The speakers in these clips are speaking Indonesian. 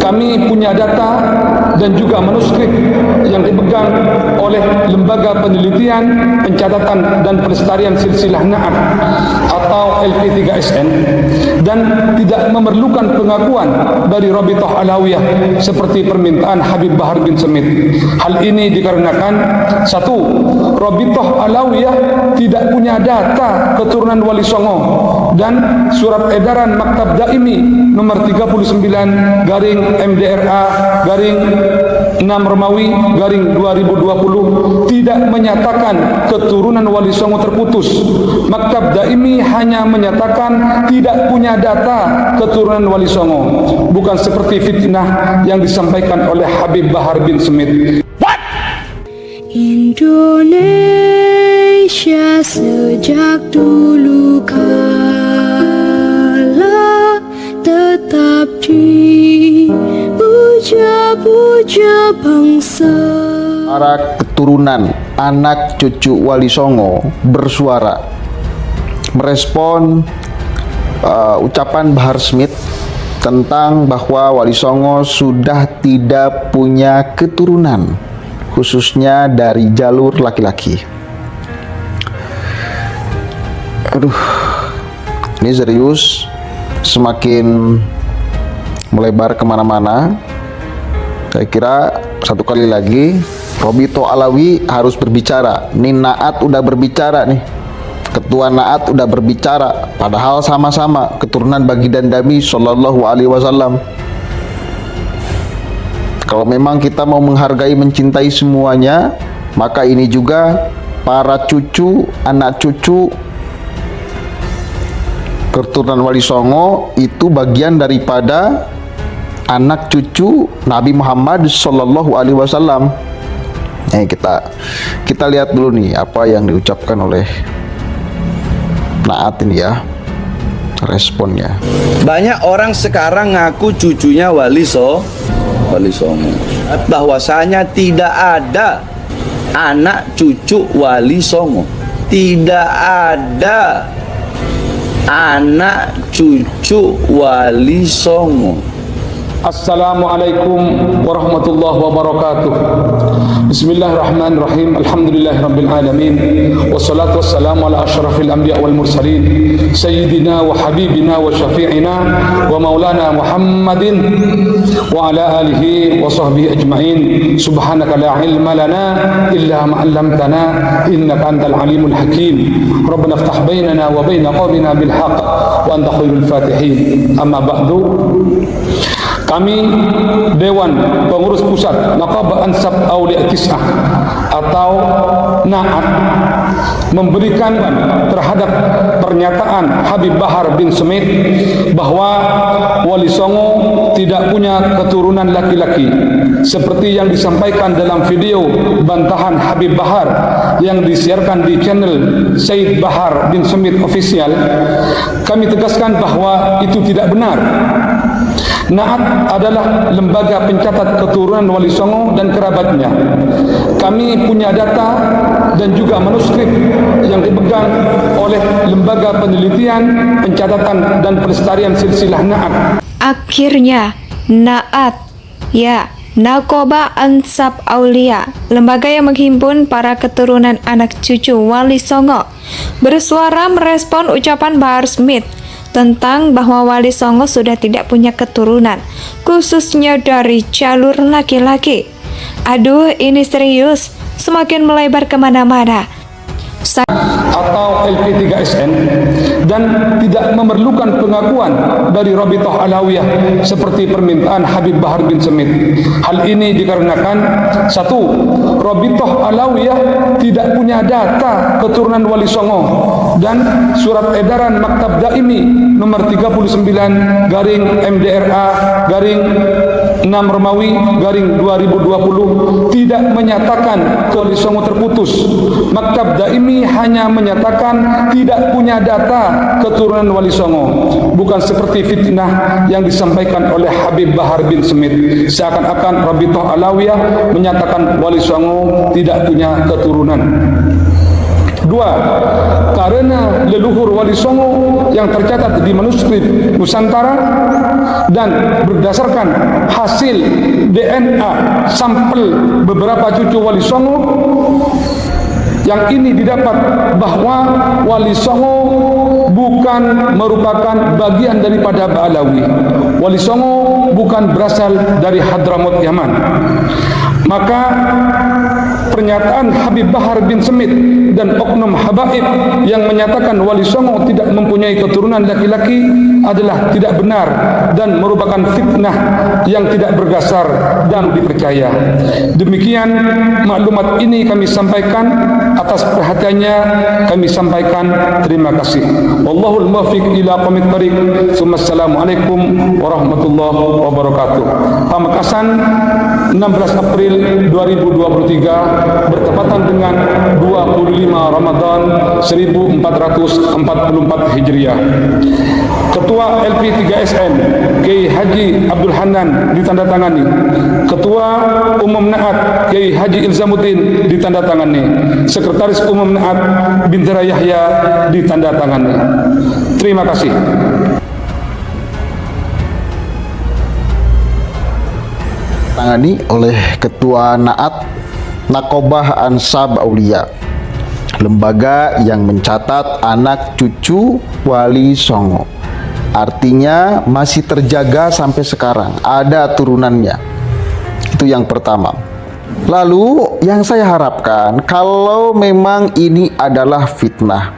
Kami punya data dan juga manuskrip yang dipegang oleh Lembaga Penelitian, Pencatatan dan Pelestarian Silsilah Na'at atau LP3SN, dan tidak memerlukan pengakuan dari Rabithah Alawiyah seperti permintaan Habib Bahar bin Smith. Hal ini dikarenakan satu, Rabithah Alawiyah tidak punya data keturunan Wali Songo, dan surat edaran Maktab Daimi nomor 39 garing MDRA garing 6 Romawi garing 2020 tidak menyatakan keturunan Wali Songo terputus. Maktab Daimi hanya menyatakan tidak punya data keturunan Wali Songo, bukan seperti fitnah yang disampaikan oleh Habib Bahar bin Smith. Indonesia sejak dulu kala tetap dipuja-puja bangsa. Para keturunan anak cucu Wali Songo bersuara merespon ucapan Bahar Smith tentang bahwa Wali Songo sudah tidak punya keturunan, khususnya dari jalur laki-laki. Aduh, ini serius, semakin melebar kemana-mana. Saya kira satu kali lagi Rabithah Alawi harus berbicara. Nih Na'at udah berbicara nih, Ketua Na'at udah berbicara, padahal sama-sama keturunan baginda Nabi Sallallahu Alaihi Wasallam. Kalau memang kita mau menghargai, mencintai semuanya, maka ini juga para cucu, anak cucu keturunan Wali Songo itu bagian daripada anak cucu Nabi Muhammad Sallallahu Alaihi Wasallam. Kita lihat dulu nih apa yang diucapkan oleh Na'at ini ya, responnya. Banyak orang sekarang ngaku cucunya Wali Songo, bahwasanya tidak ada anak cucu Wali Songo, tidak ada anak cucu Wali Songo. Assalamualaikum warahmatullahi wabarakatuh. Bismillahirrahmanirrahim. Alhamdulillahirabbil alamin. Wassalatu wassalamu ala asyrafil anbiya wal mursalin sayyidina wa habibina wa syafi'ina wa maulana Muhammadin wa ala alihi wa sahbihi ajma'in. Subhanaka la ilma lana illa ma 'allamtana innaka antal alimul hakim. Rabbana iftah bainana wa bain qaumina bil haqq wa anta khairul fatihin. Amma ba'du. Kami Dewan Pengurus Pusat Naqabah Ansab Aulia Tis'ah atau Na'at memberikan terhadap pernyataan Habib Bahar bin Smith bahwa Wali Songo tidak punya keturunan laki-laki seperti yang disampaikan dalam video bantahan Habib Bahar yang disiarkan di channel Said Bahar bin Smith Official. Kami tegaskan bahwa itu tidak benar. Na'at adalah lembaga pencatat keturunan Wali Songo dan kerabatnya. Kami punya data dan juga manuskrip yang dipegang oleh Lembaga Penelitian, Pencatatan dan Pelestarian Silsilah Na'at. Akhirnya Na'at, ya, Naqabah Ansab Aulia, lembaga yang menghimpun para keturunan anak cucu Wali Songo, bersuara merespon ucapan Bahar Smith tentang bahwa Wali Songo sudah tidak punya keturunan, khususnya dari jalur laki-laki. Aduh, ini serius, semakin melebar kemana-mana. Atau LP3SN, dan tidak memerlukan pengakuan dari Rabithah Alawiyah seperti permintaan Habib Bahar bin Smith. Hal ini dikarenakan satu, Rabithah Alawiyah tidak punya data keturunan Wali Songo, dan surat edaran Maktab Daimi nomor 39 garing MDRA garing 6 Romawi garing 2020 tidak menyatakan Wali Songo terputus. Maktab Daimi hanya menyatakan tidak punya data keturunan Wali Songo, bukan seperti fitnah yang disampaikan oleh Habib Bahar bin Smith, seakan-akan Rabithah Alawiyah menyatakan Wali Songo tidak punya keturunan. Dua, karena leluhur Wali Songo yang tercatat di manuskrip Nusantara dan berdasarkan hasil DNA sampel beberapa cucu Wali Songo, yang ini didapat bahwa Wali Songo bukan merupakan bagian daripada Ba'alawi. Wali Songo bukan berasal dari Hadramaut Yaman. Maka pernyataan Habib Bahar bin Semit dan oknum habaib yang menyatakan Wali Songo tidak mempunyai keturunan laki-laki adalah tidak benar dan merupakan fitnah yang tidak berdasar dan dipercaya. Demikian maklumat ini kami sampaikan. Atas perhatiannya kami sampaikan terima kasih. Wallahul muwaffiq ila aqwamit thariq. Assalamualaikum warahmatullahi wabarakatuh. Pamekasan 16 April 2023 bertepatan dengan 25 Ramadan 1444 Hijriah. Ketua LP3SN Kiai Haji Abdul Hanan ditandatangani. Ketua Umum Naat Kiai Haji Ilzamuddin ditandatangani. Sekretaris Umum Naat Bintara Yahya ditandatangani. Terima kasih. Tangani oleh Ketua Naat Nakobah Ansab Aulia, lembaga yang mencatat anak cucu Wali Songo. Artinya masih terjaga sampai sekarang, ada turunannya. Itu yang pertama. Lalu yang saya harapkan, kalau memang ini adalah fitnah,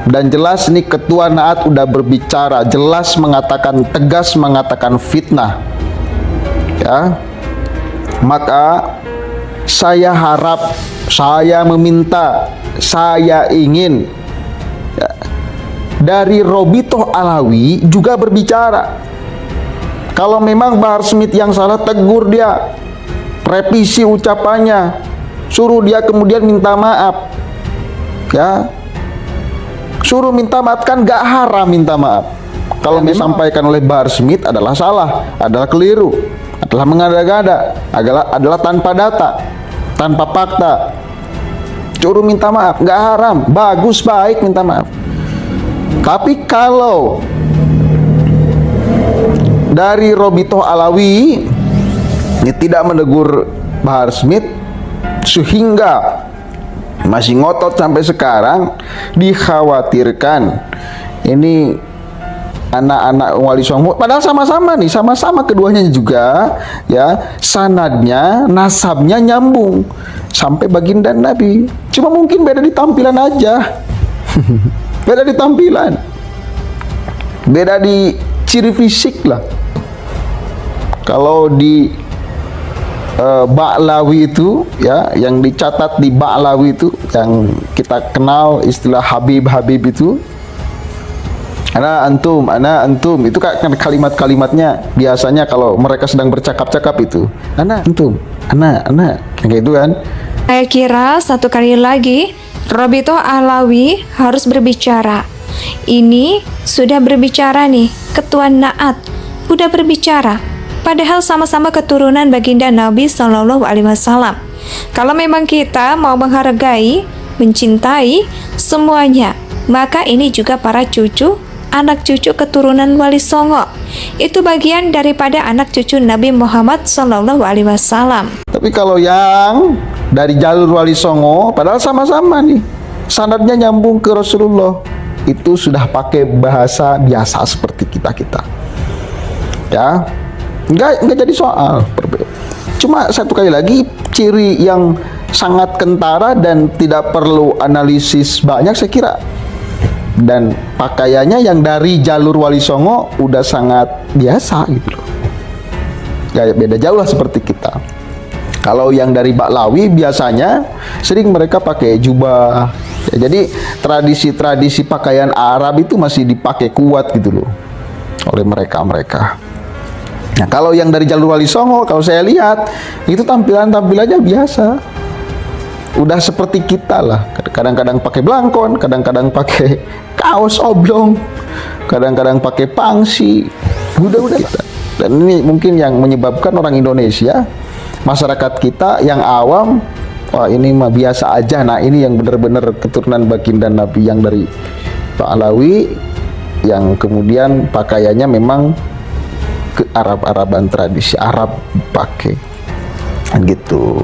dan jelas nih Ketua Naat udah berbicara, jelas mengatakan, tegas mengatakan fitnah, ya, maka saya harap, saya meminta, saya ingin, ya, dari Robitoh Alawi juga berbicara. Kalau memang Bahar Smith yang salah, tegur dia, revisi ucapannya, suruh dia kemudian minta maaf, ya, suruh minta maaf. Kan gak haram minta maaf. Kalau disampaikan oleh Bahar Smith adalah salah, adalah keliru, adalah mengada-gada, adalah tanpa data, tanpa fakta, suruh minta maaf, gak haram, bagus, baik minta maaf. Tapi kalau dari Robitoh Alawi ini tidak menegur Bahar Smith sehingga masih ngotot sampai sekarang, dikhawatirkan ini anak-anak Wali Songo, padahal sama-sama nih, sama-sama keduanya juga, ya, sanadnya, nasabnya nyambung sampai baginda Nabi. Cuma mungkin beda di tampilan aja. Beda di tampilan, beda di ciri fisik lah. Kalau di Ba'alawi itu, ya, yang dicatat di Ba'alawi itu, yang kita kenal istilah Habib itu, ana antum, itu kan kalimat-kalimatnya biasanya kalau mereka sedang bercakap-cakap itu, ana antum, ana kayak gitu kan. Saya kira satu kali lagi Robitoh Alawi harus berbicara. Ini sudah berbicara nih, Ketua Naat udah berbicara. Padahal sama-sama keturunan baginda Nabi Shallallahu Alaihi Wasallam. Kalau memang kita mau menghargai, mencintai semuanya, maka ini juga para cucu, anak cucu keturunan Wali Songo. Itu bagian daripada anak cucu Nabi Muhammad Shallallahu Alaihi Wasallam. Tapi kalau yang dari jalur Wali Songo, padahal sama-sama nih, sanadnya nyambung ke Rasulullah, itu sudah pakai bahasa biasa seperti kita, ya, nggak jadi soal. Cuma satu kali lagi, ciri yang sangat kentara dan tidak perlu analisis banyak saya kira. Dan pakaiannya yang dari jalur Wali Songo udah sangat biasa gitu loh, gak beda jauh lah seperti kita. Kalau yang dari Ba'alawi biasanya sering mereka pakai jubah, ya, jadi tradisi-tradisi pakaian Arab itu masih dipakai kuat gitu loh oleh mereka. Nah, kalau yang dari jalur Wali Songo, kalau saya lihat itu tampilannya biasa, udah seperti kita lah. Kadang-kadang pakai blangkon, kadang-kadang pakai kaos oblong, kadang-kadang pakai pangsi, udah. Dan ini mungkin yang menyebabkan orang Indonesia, masyarakat kita yang awam, wah ini mah biasa aja. Nah ini yang benar-benar keturunan baginda Nabi yang dari Ba'lawi, yang kemudian pakaiannya memang ke Arab-Araban, tradisi Arab pakai gitu.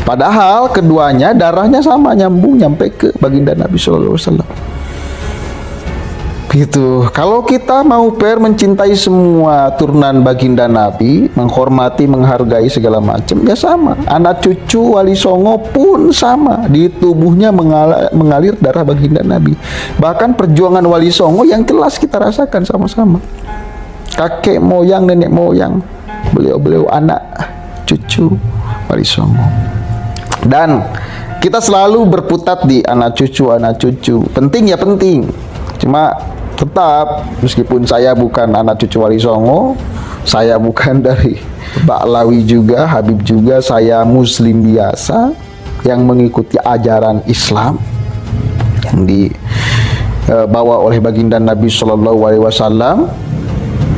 Padahal keduanya darahnya sama, nyambung nyampe ke baginda Nabi Sallallahu Alaihi Wasallam. Gitu. Kalau kita mau fair mencintai semua turunan baginda Nabi, menghormati, menghargai segala macam, ya sama. Anak cucu Wali Songo pun sama, di tubuhnya mengalir darah baginda Nabi. Bahkan perjuangan Wali Songo yang jelas kita rasakan sama-sama. Kakek moyang, nenek moyang, beliau-beliau anak cucu Wali Songo. Dan kita selalu berputar di anak cucu. Penting ya penting. Cuma tetap, meskipun saya bukan anak cucu Wali Songo, saya bukan dari Ba'lawi juga, Habib juga, saya muslim biasa yang mengikuti ajaran Islam yang dibawa oleh baginda Nabi Sallallahu Alaihi Wasallam.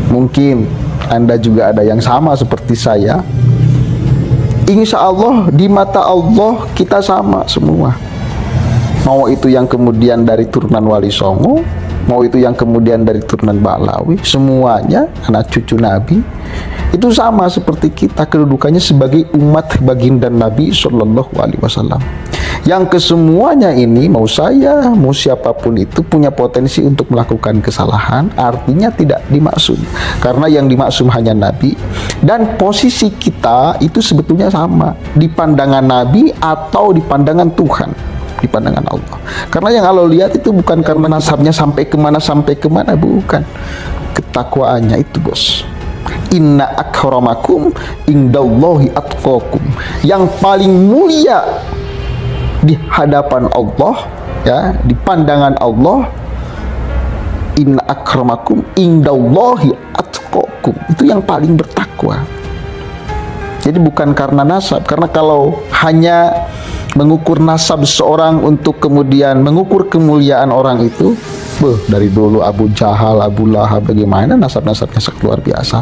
Mungkin Anda juga ada yang sama seperti saya. Insya Allah di mata Allah kita sama semua. Mau itu yang kemudian dari turunan Wali Songo, mau itu yang kemudian dari turunan Ba'lawi, semuanya anak cucu Nabi itu sama seperti kita, kedudukannya sebagai umat baginda Nabi Sallallahu Alaihi Wasallam. Yang kesemuanya ini, mau saya, mau siapapun itu, punya potensi untuk melakukan kesalahan, artinya tidak dimaksum, karena yang dimaksum hanya Nabi. Dan posisi kita itu sebetulnya sama di pandangan Nabi atau di pandangan Tuhan, di pandangan Allah. Karena yang Allah lihat itu bukan karena nasabnya sampai kemana, bukan. Ketakwaannya itu, bos. Inna akramakum indallahi atqakum. Yang paling mulia di hadapan Allah, ya, di pandangan Allah, inna akramakum indallahi atqakum. Itu yang paling bertakwa. Jadi bukan karena nasab, karena kalau hanya mengukur nasab seorang untuk kemudian mengukur kemuliaan orang itu, dari dulu Abu Jahal, Abu Lahab, bagaimana nasab-nasabnya sangat luar biasa.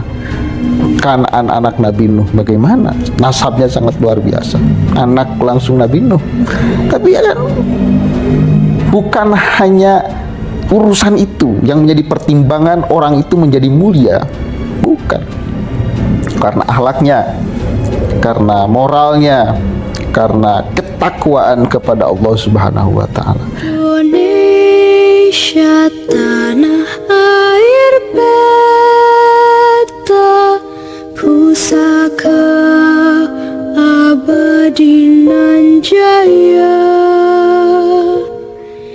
Kanaan anak Nabi Nuh, bagaimana nasabnya sangat luar biasa, anak langsung Nabi Nuh. Tapi ya kan, bukan hanya urusan itu yang menjadi pertimbangan orang itu menjadi mulia, bukan. Karena akhlaknya, karena moralnya, karena ketakwaan kepada Allah Subhanahu wa taala. Indonesia